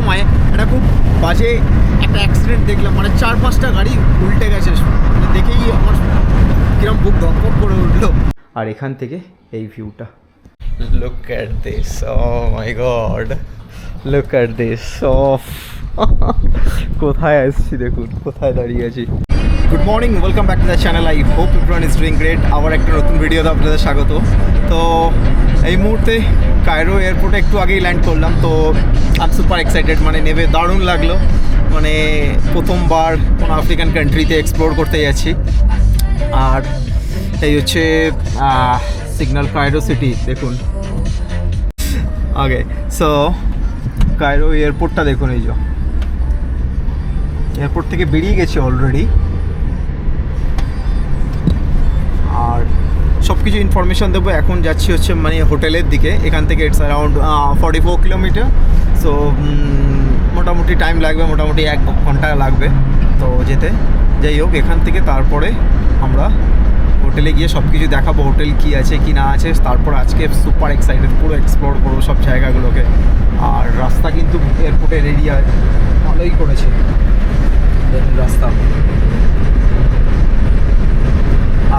সময় একটা খুব বাজে একটা অ্যাক্সিডেন্ট দেখলাম, মানে 4-5টা গাড়ি উল্টে গেছে, মানে দেখেই আমার কিরম বুক ধকপক করে উঠলো। আর এখান থেকে এই ভিউটা, look at this, oh my god, look at this, কোথায় আসছি দেখুন, কোথায় দাঁড়িয়ে আছি। Good morning, welcome back to the channel. I hope everyone is doing great. আবার একটা নতুন ভিডিওতে আপনাদের স্বাগত। তো এই মুহূর্তে কায়রো এয়ারপোর্টে একটু আগেই ল্যান্ড করলাম। তো আই এম সুপার এক্সাইটেড, মানে নেমে দারুণ লাগলো। মানে প্রথমবার কোনো আফ্রিকান কান্ট্রিতে এক্সপ্লোর করতে যাচ্ছি। আর এই হচ্ছে সিগন্যাল কায়রো সিটি, দেখুন আগে। সো কায়রো এয়ারপোর্টটা দেখুন, এই যে এয়ারপোর্ট থেকে বেরিয়ে গেছে অলরেডি। আর সব কিছু ইনফরমেশান দেবো। এখন যাচ্ছি হচ্ছে মানে হোটেলের দিকে। এখান থেকে ইটস অ্যারাউন্ড 44 কিলোমিটার। সো মোটামুটি টাইম লাগবে, মোটামুটি 1 ঘন্টা লাগবে তো যেতে। যাই হোক, এখান থেকে তারপরে আমরা হোটেলে গিয়ে সব কিছু দেখাবো, হোটেল কী আছে কি না আছে। তারপর আজকে সুপার এক্সাইটেড, পুরো এক্সপ্লোর করবো সব জায়গাগুলোকে। আর রাস্তা কিন্তু এয়ারপোর্টের এরিয়ায় ভালোই করেছে রাস্তা।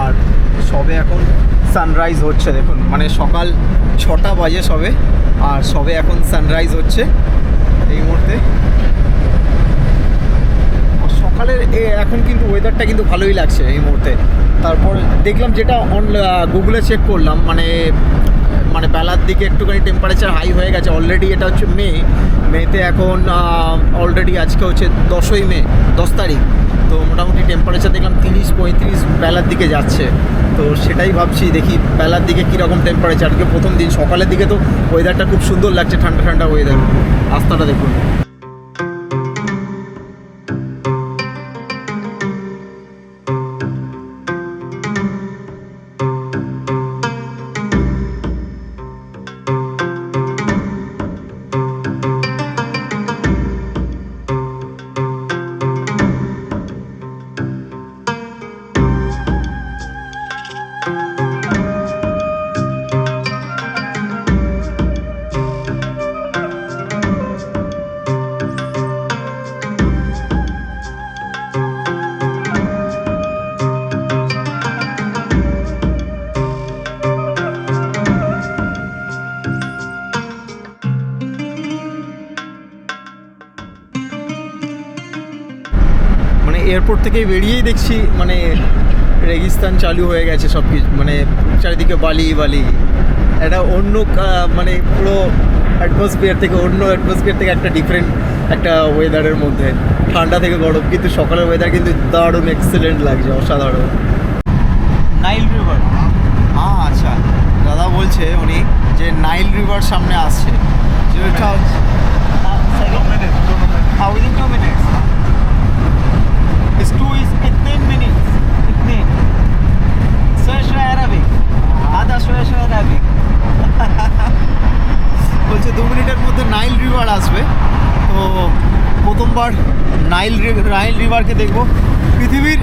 আর সবে এখন সানরাইজ হচ্ছে, দেখুন, মানে সকাল 6টা বাজে সবে, আর সবে এখন সানরাইজ হচ্ছে এই মুহূর্তে। সকালের এখন কিন্তু ওয়েদারটা কিন্তু ভালোই লাগছে এই মুহূর্তে। তারপর দেখলাম, যেটা গুগলে চেক করলাম, মানে বেলার দিকে একটুখানি টেম্পারেচার হাই হয়ে গেছে অলরেডি। এটা হচ্ছে মেতে এখন অলরেডি আজকে হচ্ছে 10ই মে, 10 তারিখ। তো মোটামুটি টেম্পারেচার দেখলাম 30-35 বেলার দিকে যাচ্ছে। তো সেটাই ভাবছি, দেখি বেলার দিকে কীরকম টেম্পারেচার। আজকে প্রথম দিন, সকালের দিকে তো ওয়েদারটা খুব সুন্দর লাগছে, ঠান্ডা ঠান্ডা ওয়েদার। রাস্তাটা দেখুন। এয়ারপোর্ট থেকে বেরিয়েই দেখছি মানে রেগিস্তান চালু হয়ে গেছে সব কিছু, মানে চারিদিকে বালি বালি। একটা অন্য মানে পুরো অ্যাটমসফিয়ার থেকে একটা ডিফারেন্ট একটা ওয়েদারের মধ্যে, ঠান্ডা থেকে গরম। কিন্তু সকালের ওয়েদার কিন্তু দারুণ এক্সেলেন্ট লাগছে, অসাধারণ। নাইল রিভার, আচ্ছা, দাদা বলছে উনি যে নাইল রিভার সামনে আসছে, যেটা within 2 minutes. It's 15 minutes. 15. شوية Arabic. هذا شوية Arabic. বলছে 2 মিনিটের মধ্যে নাইল রিভার আসবে। তো প্রথমবার নাইল রিভারকে দেখব। পৃথিবীর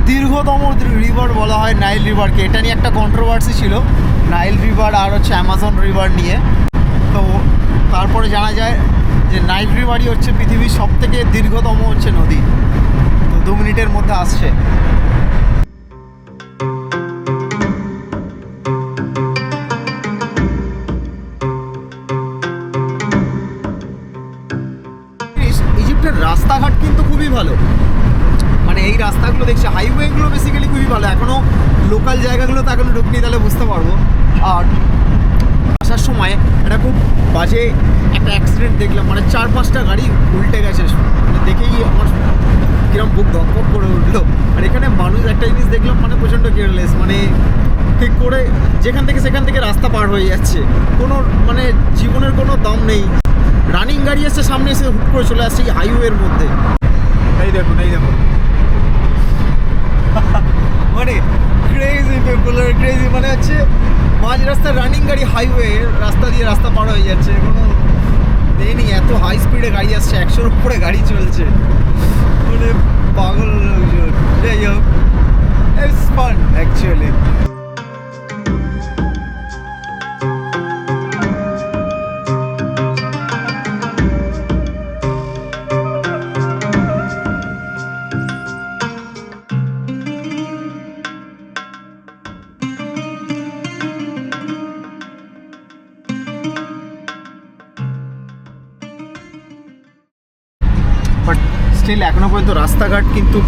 দীর্ঘতম রিভার বলা হয় নাইল রিভারকে। এটা নিয়ে একটা কন্ট্রোভার্সি ছিল, নাইল রিভার আর হচ্ছে অ্যামাজন রিভার নিয়ে। তো তারপরে জানা যায় যে নাইল রিভারই হচ্ছে পৃথিবীর সবথেকে দীর্ঘতম হচ্ছে নদী। তো 2 মিনিটের মধ্যে আসছে। ইজিপ্টের রাস্তাঘাট কিন্তু খুবই ভালো, মানে এই রাস্তাগুলো দেখছি, হাইওয়েগুলো বেসিক্যালি খুবই ভালো। এখনও লোকাল জায়গাগুলো তো এখনও ঢুকনি, তাহলে বুঝতে পারবো। আর আসার সময় একটা খুব বাজে একটা অ্যাক্সিডেন্ট দেখলাম, মানে 4-5টা গাড়ি উল্টে গেছে, মানে দেখেই আমার কিরম বুক ধকপক করে উঠলো। আর এখানে মানুষ, একটা জিনিস দেখলাম, মানে প্রচণ্ড কেয়ারলেস, মানে ঠিক করে যেখান থেকে সেখান থেকে রাস্তা পার হয়ে যাচ্ছে, কোনো মানে জীবনের কোনো দাম নেই। রানিং গাড়ি এসে সামনে এসে হুট করে চলে আসছে এই হাইওয়ের মধ্যে। এই দেখুন, এই দেখুন, মানে ক্রেজি পিপল, ক্রেজি, মানে হচ্ছে মাঝ রাস্তার রানিং গাড়ি হাইওয়ে রাস্তা দিয়ে রাস্তা পার হয়ে যাচ্ছে, কোনো নেই। এত হাই স্পিডে গাড়ি আসছে, 100-র উপরে গাড়ি চলছে, মানে পাগল লোকজন। যাই হোক, it's fun actually. But still এখনও পর্যন্ত রাস্তাঘাট কিন্তু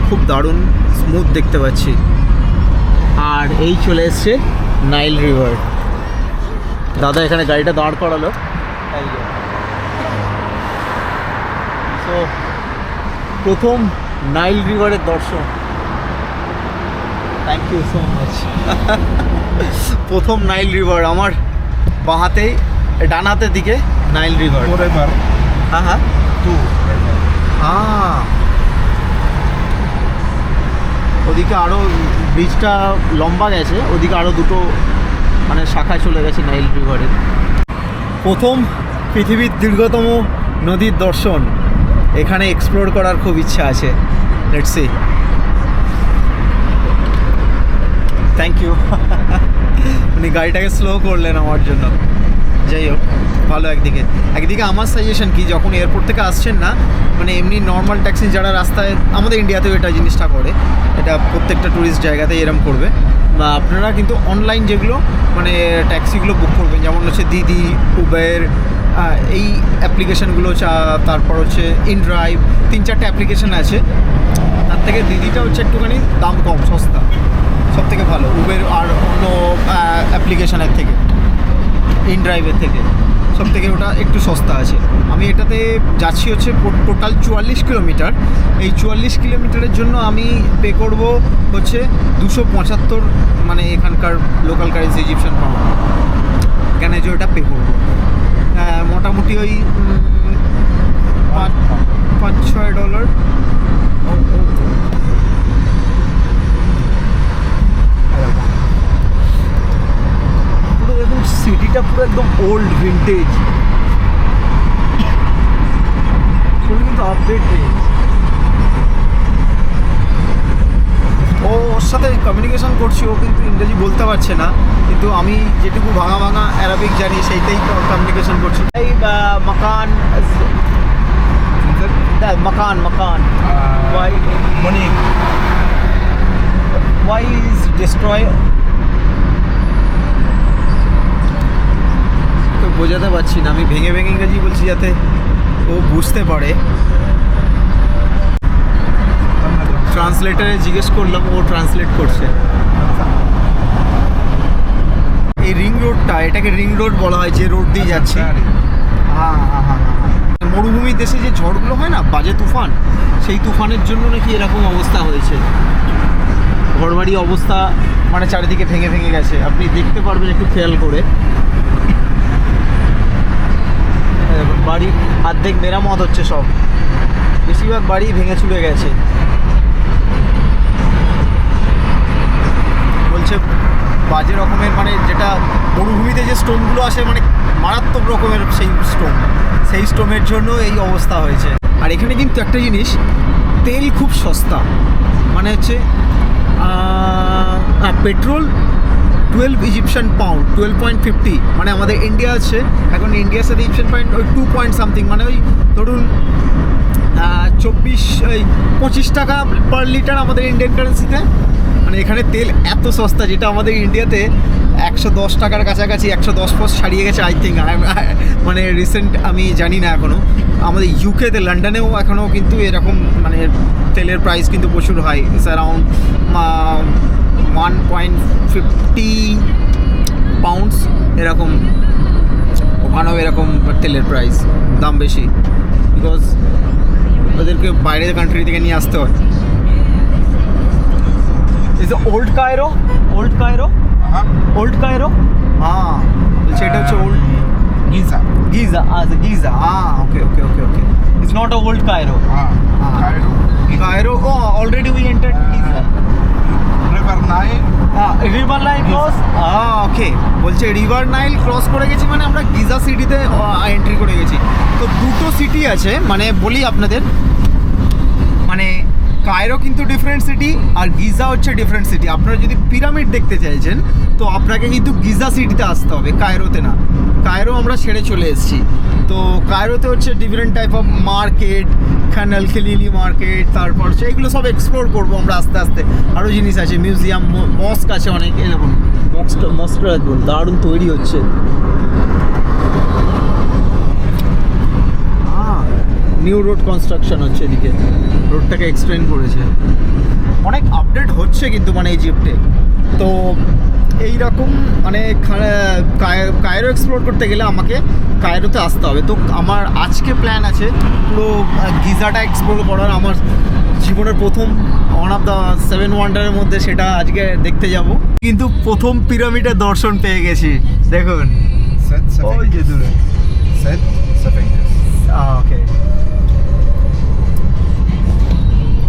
খুব দারুণ স্মুথ দেখতে পাচ্ছি। আর এই চলে এসছে নাইল রিভার। দাদা এখানে গাড়িটা দাঁড় করালো। তো প্রথম নাইল রিভারের দর্শন। Thank you so much. প্রথম নাইল রিভার আমার বাঁ হাতেই, ডান হাতের দিকে নাইল রিভার। হ্যাঁ হ্যাঁ ওদিকে আরও ব্রিজটা লম্বা গেছে, ওদিকে আরও দুটো মানে শাখায় চলে গেছে নাইল রিভারের। প্রথম পৃথিবীর দীর্ঘতম নদীর দর্শন, এখানে এক্সপ্লোর করার খুব ইচ্ছা আছে। Let's see. Thank you. উনি গাড়িটাকে স্লো করলেন আমার জন্য। যাই হোক, ভালো। একদিকে আমার সাজেশন কি, যখন এয়ারপোর্ট থেকে আসছেন না, মানে এমনি নর্মাল ট্যাক্সি যারা রাস্তায়, আমাদের ইন্ডিয়াতেও এটা জিনিসটা করে, এটা প্রত্যেকটা ট্যুরিস্ট জায়গাতে এরম করবে, বা আপনারা কিন্তু অনলাইন যেগুলো মানে ট্যাক্সিগুলো বুক করবেন, যেমন হচ্ছে দিদি, উবের, এই অ্যাপ্লিকেশানগুলো, তারপর হচ্ছে ইনড্রাইভ, 3-4টে অ্যাপ্লিকেশান আছে। তার থেকে দিদিটা হচ্ছে একটুখানি দাম কম, সস্তা, সব থেকে ভালো উবের আর অন্য অ্যাপ্লিকেশানের থেকে, ইনড্রাইভের থেকে সব থেকে ওটা একটু সস্তা আছে। আমি এটাতে যাচ্ছি হচ্ছে টোটাল 44 কিলোমিটার। এই 44 কিলোমিটারের জন্য আমি পে করব হচ্ছে 275, মানে এখানকার লোকাল কারেন্সি ইজিপশিয়ান পাউন্ড। এখানে যে ওটা পে করবো মোটামুটি ওই $5-6। পুরো দেখুন সিটিটা পুরো একদম ওল্ড ভিন্টেজ, কিন্তু আপডেট নেই। ওর সাথে কমিউনিকেশন করছি, ও কিন্তু ইংরেজি বলতে পারছে না, কিন্তু আমি যেটুকু ভাঙা ভাঙা অ্যারাবিক জানি সেইটাই কমিউনিকেশন করছি। এই মাকান মাকান মাকান why is destroy, তো বোঝাতে পারছি না, আমি ভেঙে ভেঙে ইংরেজি বলছি যাতে ও বুঝতে পারে। ট্রান্সলেটারে জিজ্ঞেস করলাম, ও ট্রান্সলেট করছে। এই রিং রোডটা, এটাকে রিং রোড বলা হয়, যে রোড দিয়ে যাচ্ছে। হ্যাঁ হ্যাঁ হ্যাঁ হ্যাঁ, মরুভূমির দেশে যে ঝড়গুলো হয় না, বাজে তুফান, সেই তুফানের জন্য নাকি এরকম অবস্থা হয়েছে। ঘরবাড়ি অবস্থা মানে চারিদিকে ভেঙে ভেঙে গেছে, আপনি দেখতে পারবেন একটু খেয়াল করে। বাড়ি অর্ধেক মেরামত হচ্ছে, সব বেশিরভাগ বাড়ি ভেঙে চুরে গেছে। বলছে বাজে রকমের, মানে যেটা মরুভূমিতে যে স্টোনগুলো আসে, মানে মারাত্মক রকমের সেই স্টোনের জন্য এই অবস্থা হয়েছে। আর এখানে কিন্তু একটা জিনিস, তেল খুব সস্তা, মানে হচ্ছে পেট্রোল 12 ইজিপশিয়ান পাউন্ড, 12.50, মানে আমাদের ইন্ডিয়া আছে এখন, ইন্ডিয়ার সাথে ইজিপশিয়ান পাউন্ড ওই 2 পয়েন্ট সামথিং, মানে ওই ধরুন 25 টাকা পার লিটার আমাদের ইন্ডিয়ান কারেন্সিতে। মানে এখানে তেল এত সস্তা, যেটা আমাদের ইন্ডিয়াতে 110 টাকার কাছাকাছি, 110 পোস্ট ছাড়িয়ে গেছে আই থিঙ্ক। মানে রিসেন্ট আমি জানি না এখনও, আমাদের ইউকেতে, লন্ডনেও এখনও কিন্তু এরকম মানে তেলের প্রাইস কিন্তু প্রচুর হাই, ইটস অ্যারাউন্ড 1.50 পাউন্ডস এরকম। ওখানেও এরকম তেলের প্রাইস, দাম বেশি, বিকজ ওদেরকে বাইরের কান্ট্রি থেকে নিয়ে আসতে হয়। Is old Cairo, old Cairo, old Cairo, হ্যাঁ বলছে এটা হচ্ছে old Giza. Giza, Giza, okay. It's not a old Cairo. Cairo. Cairo, already we entered Giza. River Nile. River Nile cross. Okay. বলছে রিভার নাইল ক্রস করে গেছি, মানে আমরা Giza সিটিতে এন্ট্রি করে গেছি। তো দুটো সিটি আছে, মানে বলি আপনাদের, মানে কায়রো কিন্তু ডিফারেন্ট সিটি আর গিজা হচ্ছে ডিফারেন্ট সিটি। আপনারা যদি পিরামিড দেখতে চাইছেন তো আপনাকে কিন্তু গিজা সিটিতে আসতে হবে, কায়রোতে না। কায়রো আমরা ছেড়ে চলে এসেছি। তো কায়রোতে হচ্ছে different type of market, Khan el Khalili market, তারপর সেইগুলো সব এক্সপ্লোর করবো আমরা আস্তে আস্তে। আরও জিনিস আছে, মিউজিয়াম, মস্ক আছে অনেক, এরকম মস্কটা একদম দারুণ তৈরি হচ্ছে। নিউ রোড কনস্ট্রাকশন হচ্ছে এদিকে, রোডটাকে এক্সটেন্ড করেছে, অনেক আপডেট হচ্ছে কিন্তু মানে ইজিপ্টে। তো এইরকম মানে কায়রো এক্সপ্লোর করতে গেলে আমাকে কায়রোতে আসতে হবে। তো আমার আজকে প্ল্যান আছে পুরো গিজাটা এক্সপ্লোর করার, আমার জীবনের প্রথম ওয়ান অফ দ্য 7 ওয়ান্ডারের মধ্যে সেটা আজকে দেখতে যাব। কিন্তু প্রথম পিরামিডের দর্শন পেয়ে গেছি, দেখুন Set ওই যে দূরে। Set Sphinx. ওকে,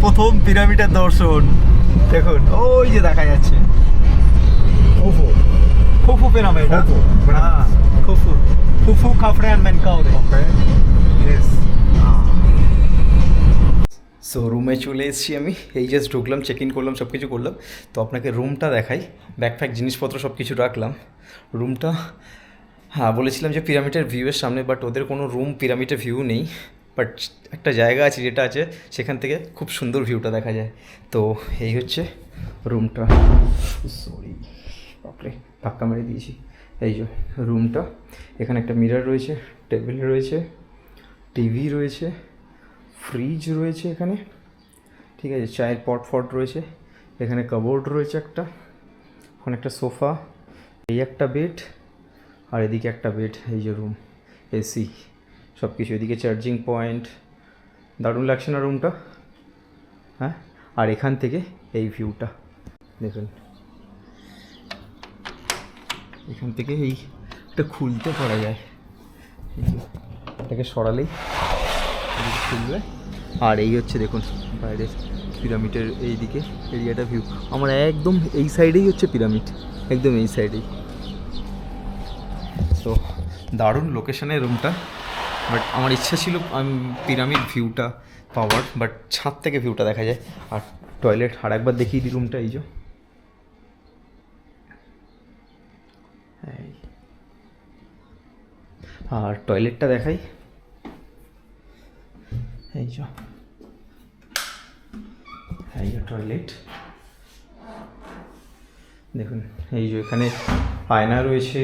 প্রথম পিরামিডের দর্শন দেখুন, ওই যে দেখা যাচ্ছে Khufu. Khufu pyramid. Khufu. হ্যাঁ, Khufu Khufu Khafre and Menkaure. Okay. Yes. So রুমে চলে এসেছি আমি, এই জাস্ট ঢুকলাম, চেক ইন করলাম, সব কিছু করলাম। তো আপনাকে রুমটা দেখাই, ব্যাকপ্যাক জিনিসপত্র সব কিছু রাখলাম। রুমটা, হ্যাঁ বলেছিলাম যে পিরামিডের ভিউয়ের সামনে, বাট ওদের কোনো রুম পিরামিডের ভিউ নেই, বাট একটা জায়গা আছে যেটা আছে সেখান থেকে খুব সুন্দর ভিউটা দেখা যায়। তো এই হচ্ছে রুমটা, সরি বাপরে ধাক্কা মেরে দিয়েছি। এই যে রুমটা, এখানে একটা মিরর রয়েছে, টেবিল রয়েছে, টিভি রয়েছে, ফ্রিজ রয়েছে এখানে, ঠিক আছে, চায়ের পট রয়েছে, এখানে কাবোর্ড রয়েছে একটা, ওখানে একটা সোফা, এই একটা বেড, আর এদিকে একটা বেড। এই যে রুম, এসি, সব কিছু, এদিকে চার্জিং পয়েন্ট, দারুণ লাগছে না রুমটা? হ্যাঁ, আর এখান থেকে এই ভিউটা দেখুন, এখান থেকে এইটা খুলতে পারা যায়, এটাকে সরালেই খুলবে। আর এই হচ্ছে দেখুন বাইরের পিরামিডের এই দিকে এরিয়াটা ভিউ, আমার একদম এই সাইডেই হচ্ছে পিরামিড, একদম এই সাইডেই। তো দারুণ লোকেশানে রুমটা, বাট আমার ইচ্ছা ছিল আমি পিরামিড ভিউটা পাওয়ার, বাট ছাদ থেকে ভিউটা দেখা যায়। আর টয়লেট আর একবার দেখিয়ে দিই রুমটা, এই যে আর টয়লেটটা দেখাই, এই যে টয়লেট দেখুন। এই যে এখানে আয়না রয়েছে,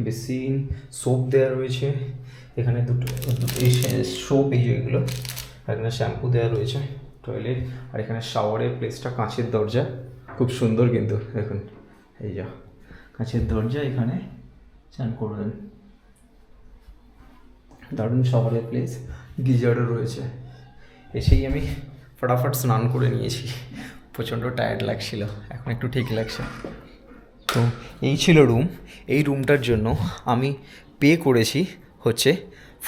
বেসিন, সোপ দেওয়া রয়েছে, এখানে দুটো এই সোপ, এই যে এগুলো, আর এখানে শ্যাম্পু দেওয়া রয়েছে, টয়লেট। আর এখানে শাওয়ারের প্লেসটা, কাঁচের দরজা, খুব সুন্দর কিন্তু দেখুন, এই যা কাঁচের দরজা, এখানে চান করবেন, দারুণ শাওয়ারের প্লেস, গিজারও রয়েছে। এসেই আমি ফটাফট স্নান করে নিয়েছি, প্রচণ্ড টায়ার্ড লাগছিল, এখন একটু ঠিক লাগছে। তো এই ছিল রুম। এই রুমটার জন্য আমি পে করেছি হচ্ছে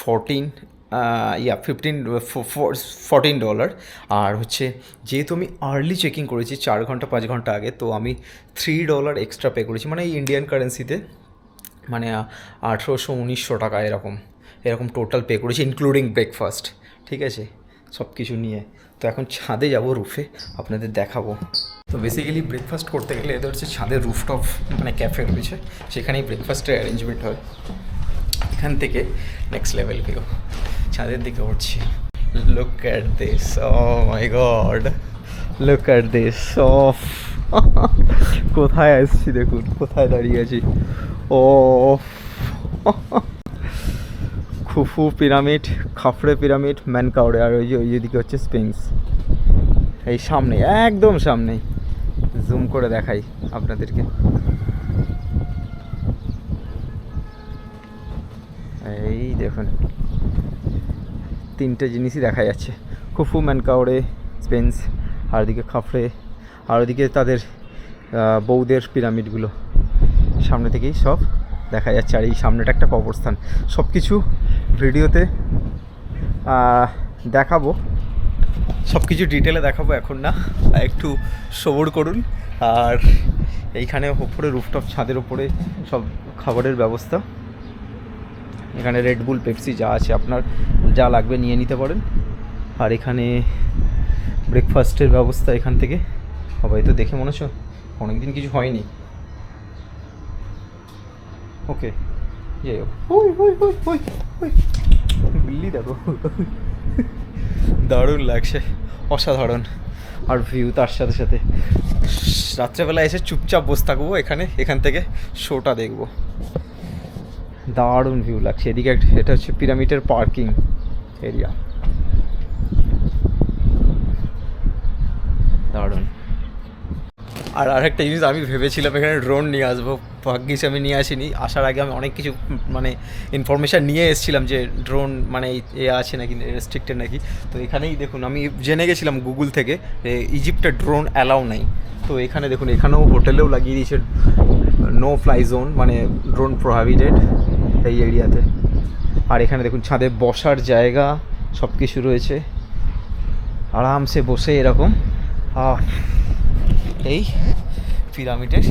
$14, আর হচ্ছে যেহেতু আমি আর্লি চেকিং করেছি 4 ঘন্টা 5 ঘন্টা আগে, তো আমি $3 এক্সট্রা পে করেছি, মানে এই ইন্ডিয়ান কারেন্সিতে মানে 1800-1900 টাকা এরকম টোটাল পে করেছি, ইনক্লুডিং ব্রেকফাস্ট, ঠিক আছে, সব কিছু নিয়ে। তো এখন ছাদে যাব, রুফে আপনাদের দেখাবো। তো বেসিক্যালি ব্রেকফাস্ট করতে গেলে এদের হচ্ছে ছাদের রুফটপ মানে ক্যাফে রয়েছে, সেখানেই ব্রেকফাস্টের অ্যারেঞ্জমেন্ট হয়। এখান থেকে নেক্সট লেভেল ভিউ, ছাদের দিকে উঠছি। Look at this, oh my god, look at this, off কোথায় আসছি দেখুন, কোথায় দাঁড়িয়ে আছি, oh Khufu pyramid, Khafre pyramid, Menkaure, আর ওই দিকে হচ্ছে স্পিংস, এই সামনে, একদম সামনেই, জুম করে দেখাই আপনাদেরকে, এই দেখুন 3টে জিনিসই দেখা যাচ্ছে, খুফু, মেনকাউরে, স্পেন্স, আর ওদিকে খাফরে, আর ওদিকে তাদের বৌদের পিরামিডগুলো সামনে থেকেই সব দেখা যাচ্ছে। আর এই সামনেটা একটা কবরস্থান, সব কিছু ভিডিওতে দেখাবো, সব কিছু ডিটেলে দেখাবো, এখন না, একটু সবর করুন। আর এইখানে ওপরে রুফটপ, ছাদের ওপরে সব খাবারের ব্যবস্থা, এখানে রেডবুল, পেপসি যা আছে আপনার যা লাগবে নিয়ে নিতে পারেন। আর এখানে ব্রেকফাস্টের ব্যবস্থা এখান থেকে সবাই, তো দেখে মনে হচ্ছে অনেকদিন কিছু হয়নি। ওকে, যাই হোক, বিল্লি দেখো, দারুণ লাগছে, অসাধারণ। আর ভিউ তার সাথে সাথে, রাত্রেবেলা এসে চুপচাপ বসে থাকবো এখান থেকে শোটা দেখবো, দারুণ ভিউ লাগছে। এদিকে এটা হচ্ছে পিরামিডের পার্কিং এরিয়া, দারুণ। আর আরেকটা জিনিস আমি ভেবেছিলাম এখানে ড্রোন নিয়ে আসবো, ভাগ্যিস আমি নিয়ে আসিনি। আসার আগে আমি অনেক কিছু মানে ইনফরমেশান নিয়ে এসেছিলাম যে ড্রোন মানে এ আছে নাকি, রেস্ট্রিক্টেড নাকি। তো এখানেই দেখুন আমি জেনে গেছিলাম গুগল থেকে যে ইজিপ্টে ড্রোন অ্যালাউ নাই। তো এখানে দেখুন, এখানেও হোটেলেও লাগিয়ে দিয়েছে নো ফ্লাই জোন, মানে ড্রোন প্রোহাবিটেড এই এরিয়াতে। আর এখানে দেখুন ছাদে বসার জায়গা সব কিছু রয়েছে, আরামসে বসে এরকম এই পিরামিডের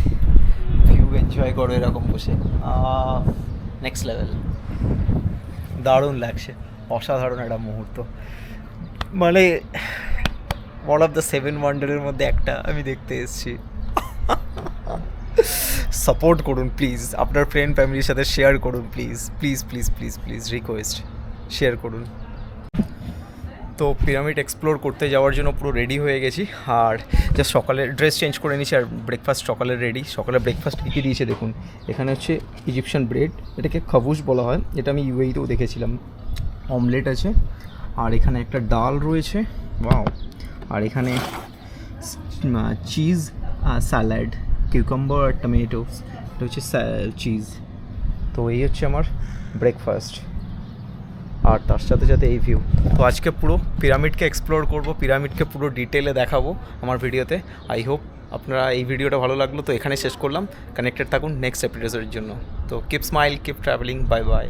ভিউ এনজয় করো এরকম বসে। নেক্সট লেভেল, দারুণ লাগছে, অসাধারণ একটা মুহূর্ত। মানে ওয়ান অফ দ্য 7 ওয়ান্ডারের মধ্যে একটা আমি দেখতে এসেছি। সাপোর্ট করুন প্লিজ, আপনার ফ্রেন্ড ফ্যামিলির সাথে শেয়ার করুন please please please please please, request, share করুন। তো পিরামিড এক্সপ্লোর করতে যাওয়ার জন্য পুরো রেডি হয়ে গেছি, আর জাস্ট সকালে ড্রেস চেঞ্জ করে নিয়েছি, আর ব্রেকফাস্ট সকালে রেডি। সকালে ব্রেকফাস্ট কী কী দিয়েছে দেখুন, এখানে হচ্ছে ইজিপশিয়ান ব্রেড, এটাকে খাবুশ বলা হয়, এটা আমি ইউএইতেও দেখেছিলাম। অমলেট আছে, আর এখানে একটা ডাল রয়েছে, ওয়াও। আর এখানে চিজ স্যালাড, কিউকাম্বার আর টমেটো, এটা হচ্ছে চিজ। তো এই হচ্ছে আমার ব্রেকফাস্ট, আর তার সাথে সাথে এই ভিউ। তো আজকে পুরো পিরামিডকে এক্সপ্লোর করব, পিরামিডকে পুরো ডিটেলে দেখাবো আমার ভিডিওতে। আই হোপ আপনারা এই ভিডিওটা ভালো লাগলো। তো এখানে শেষ করলাম, কানেক্টেড থাকুন নেক্সট এপিসোডের জন্য। তো keep smile, keep travelling, bye bye.